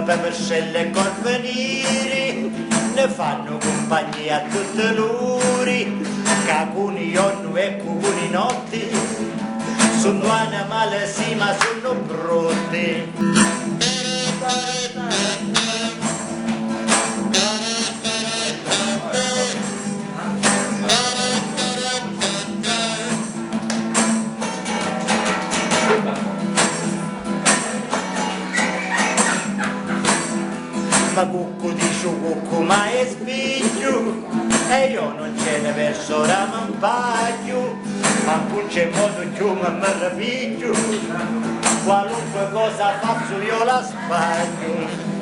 peperselle e corveniri, ne fanno compagnia a tutti luri, cacuni giorno e cuni notti, sono animali sì ma sono brutti. Ma cucco dice cucco ma è spiglio e io non ce ne verso ora mi paglio, ma non c'è modo più ma mi rapiglio, qualunque cosa faccio io la sbaglio.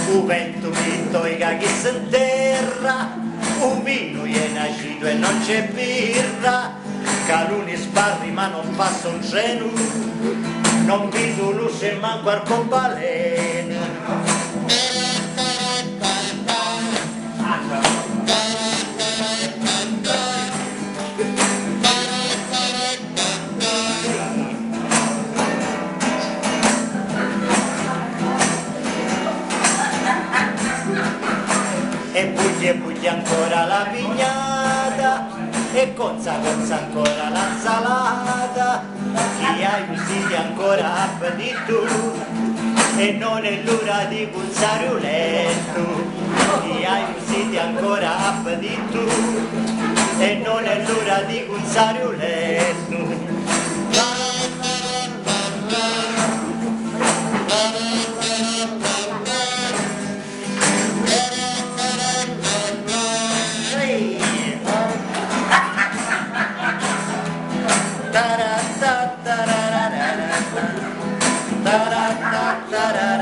Un vento vinto e che si interra, un vino è nascito e non c'è birra, caluni sbarri ma non passa un treno, non vedo luce e manco al combaleno. E puglia ancora la pignata e cozza ancora l'insalata, chi ha i vestiti ancora appetito e non è l'ora di puzzare un letto, chi ha i vestiti ancora appetito e non è l'ora di puzzare un letto. Da da da da da da da da da da da.